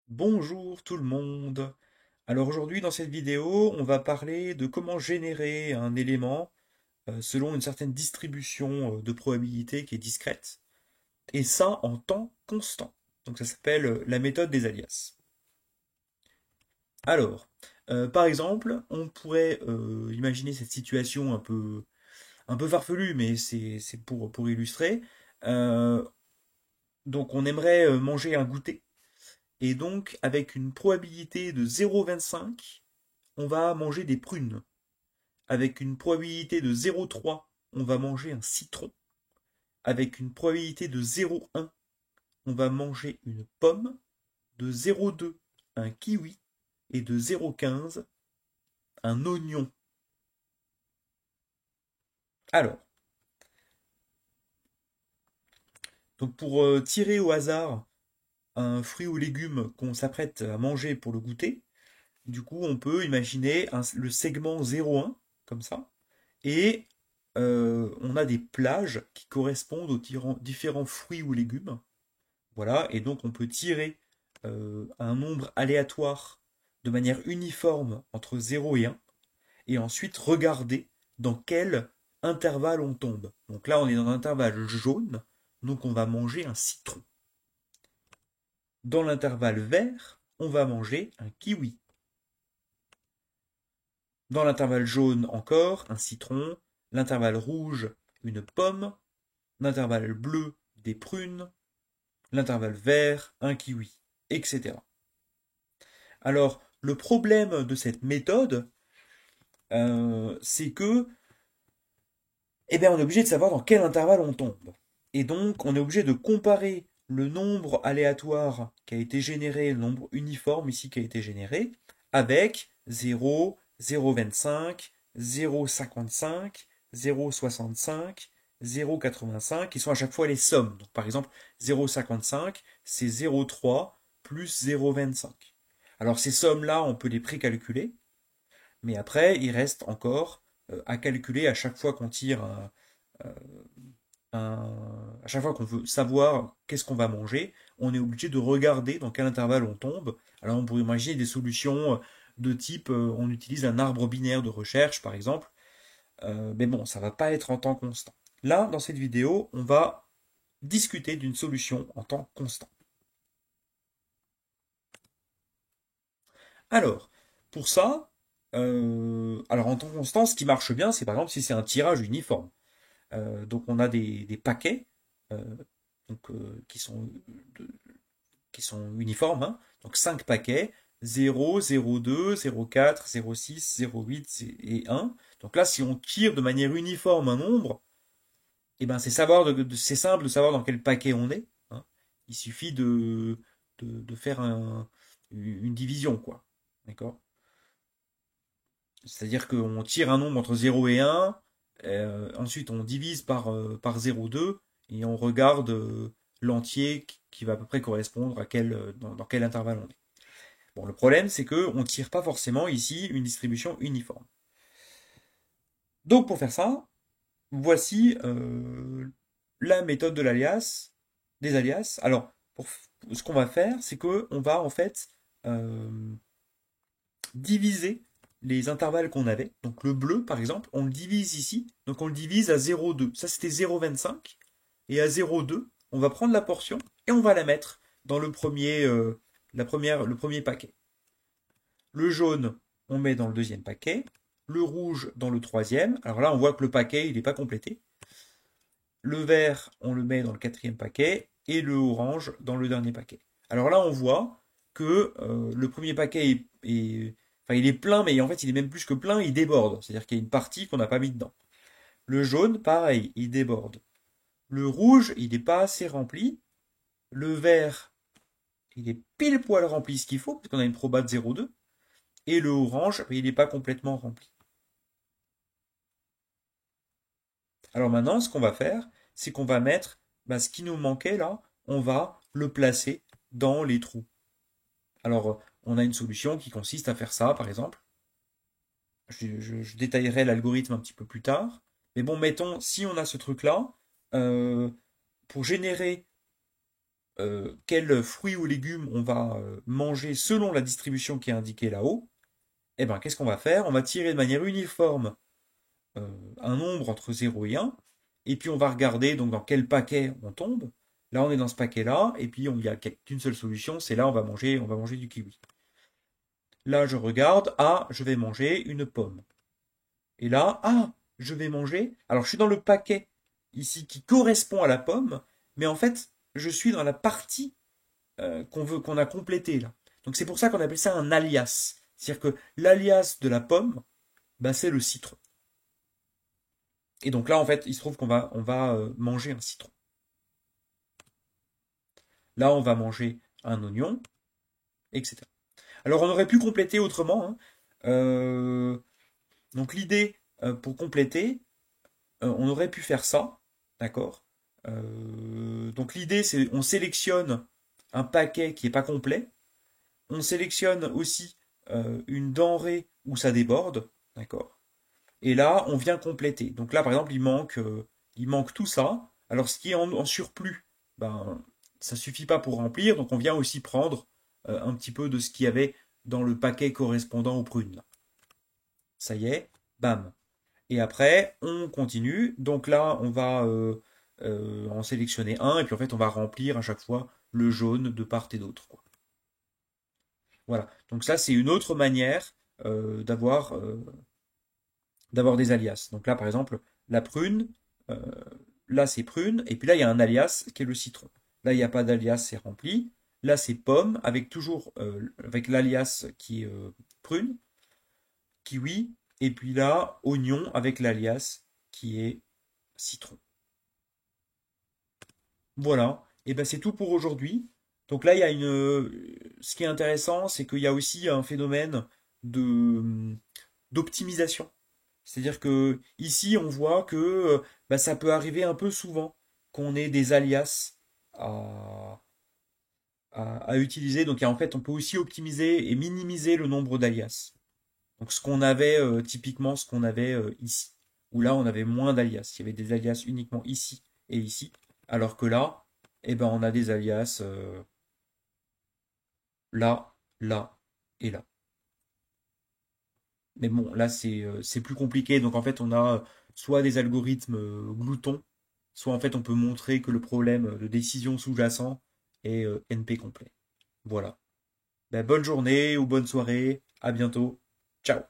Bonjour tout le monde. Alors aujourd'hui dans cette vidéo, on va parler de comment générer un élément selon une certaine distribution de probabilité qui est discrète, et ça en temps constant. Donc ça s'appelle la méthode des alias. Alors, par exemple, on pourrait imaginer cette situation un peu farfelue, mais c'est pour illustrer. Euh, donc on aimerait manger un goûter, et donc avec une probabilité de 0,25, on va manger des prunes. Avec une probabilité de 0,3, on va manger un citron. Avec une probabilité de 0,1, on va manger une pomme. De 0,2, un kiwi. Et de 0,15, un oignon. Alors, donc pour tirer au hasard un fruit ou légume qu'on s'apprête à manger pour le goûter, du coup, on peut imaginer le segment 0,1, comme ça, et on a des plages qui correspondent aux différents fruits ou légumes. Voilà, et donc on peut tirer un nombre aléatoire de manière uniforme entre 0 et 1, et ensuite regarder dans quel intervalle on tombe. Donc là, on est dans l'intervalle jaune, donc on va manger un citron. Dans l'intervalle vert, on va manger un kiwi. Dans l'intervalle jaune encore, un citron. L'intervalle rouge, une pomme. L'intervalle bleu, des prunes. L'intervalle vert, un kiwi, etc. Alors, le problème de cette méthode, c'est que, eh bien, on est obligé de savoir dans quel intervalle on tombe. Et donc, on est obligé de comparer le nombre aléatoire qui a été généré, le nombre uniforme ici qui a été généré, avec 0, 0,25, 0,55, 0,65, 0,85, qui sont à chaque fois les sommes. Donc, par exemple, 0,55, c'est 0,3 plus 0,25. Alors, ces sommes-là, on peut les précalculer, mais après, il reste encore à calculer à chaque fois qu'on tire euh, à chaque fois qu'on veut savoir qu'est-ce qu'on va manger, on est obligé de regarder dans quel intervalle on tombe. Alors on pourrait imaginer des solutions de type, on utilise un arbre binaire de recherche par exemple, mais bon, ça va pas être en temps constant. Là, dans cette vidéo, on va discuter d'une solution en temps constant. Alors, pour ça, alors en temps constant, ce qui marche bien, c'est par exemple si c'est un tirage uniforme. Donc on a des paquets euh, de- qui sont uniformes, hein. Donc 5 paquets, 0, 0,2, 0,4, 0,6, 0,8 et 1. Donc là, si on tire de manière uniforme un nombre, eh ben c'est simple de savoir dans quel paquet on est, hein. Il suffit de faire une division, quoi. D'accord? C'est-à-dire qu'on tire un nombre entre 0 et 1, ensuite on divise par 0,2 et on regarde l'entier qui va à peu près correspondre à dans quel intervalle on est. Bon, le problème, c'est que on tire pas forcément ici une distribution uniforme. Donc pour faire ça, voici la méthode de l'alias, des alias. Alors, ce qu'on va faire, c'est que on va en fait euh, diviser les intervalles qu'on avait. Donc le bleu, par exemple, on le divise ici. Donc on le divise à 0,2. Ça, c'était 0,25. Et à 0,2, on va prendre la portion et on va la mettre dans le premier paquet. Le jaune, on met dans le deuxième paquet. Le rouge dans le troisième. Alors là, on voit que le paquet, il n'est pas complété. Le vert, on le met dans le quatrième paquet. Et le orange dans le dernier paquet. Alors là, on voit que le premier paquet enfin, il est plein, mais en fait, il est même plus que plein, il déborde. C'est-à-dire qu'il y a une partie qu'on n'a pas mis dedans. Le jaune, pareil, il déborde. Le rouge, il n'est pas assez rempli. Le vert, il est pile poil rempli ce qu'il faut, parce qu'on a une proba de 0,2. Et le orange, il n'est pas complètement rempli. Alors maintenant, ce qu'on va faire, c'est qu'on va mettre ce qui nous manquait là, on va le placer dans les trous. Alors, on a une solution qui consiste à faire ça, par exemple. Je détaillerai l'algorithme un petit peu plus tard. Mais bon, mettons, si on a ce truc-là, euh, pour générer quels fruits ou légumes on va manger selon la distribution qui est indiquée là-haut, eh ben, qu'est-ce qu'on va faire? On va tirer de manière uniforme un nombre entre 0 et 1, et puis on va regarder donc dans quel paquet on tombe. Là, on est dans ce paquet-là, et puis il n'y a qu'une seule solution, c'est là, on va manger du kiwi. Là, je regarde, ah, je vais manger une pomme. Et là, ah, je vais manger. Alors, je suis dans le paquet ici qui correspond à la pomme, mais en fait, je suis dans la partie qu'on a complétée là. Donc, c'est pour ça qu'on appelle ça un alias. C'est-à-dire que l'alias de la pomme, bah, c'est le citron. Et donc là, en fait, il se trouve on va manger un citron. Là, on va manger un oignon, etc. Alors, on aurait pu compléter autrement, hein. Donc, l'idée, pour compléter, on aurait pu faire ça, d'accord? Donc, l'idée, c'est on sélectionne un paquet qui n'est pas complet. On sélectionne aussi une denrée où ça déborde, d'accord? Et là, on vient compléter. Donc là, par exemple, il manque tout ça. Alors, ce qui est en surplus, ben, ça suffit pas pour remplir. Donc, on vient aussi prendre un petit peu de ce qu'il y avait dans le paquet correspondant aux prunes. Ça y est, bam. Et après, on continue. Donc là, on va en sélectionner un. Et puis, en fait, on va remplir à chaque fois le jaune de part et d'autre, quoi. Voilà. Donc ça, c'est une autre manière d'avoir des alias. Donc là, par exemple, la prune, euh, là c'est prune, et puis là il y a un alias qui est le citron. Là il n'y a pas d'alias, c'est rempli. Là c'est pomme avec toujours avec l'alias qui est prune, kiwi, et puis là oignon avec l'alias qui est citron. Voilà. Et ben c'est tout pour aujourd'hui. Donc là il y a ce qui est intéressant, c'est qu'il y a aussi un phénomène de d'optimisation. C'est-à-dire que ici, on voit que bah, ça peut arriver un peu souvent qu'on ait des alias à, à utiliser. Donc en fait, on peut aussi optimiser et minimiser le nombre d'alias. Donc ce qu'on avait typiquement, ce qu'on avait ici, où là on avait moins d'alias. Il y avait des alias uniquement ici et ici, alors que là, eh ben, on a des alias là, là et là. Mais bon, là, c'est plus compliqué. Donc, en fait, on a soit des algorithmes gloutons, soit en fait, on peut montrer que le problème de décision sous-jacent est NP complet. Voilà. Ben, bonne journée ou bonne soirée. À bientôt. Ciao.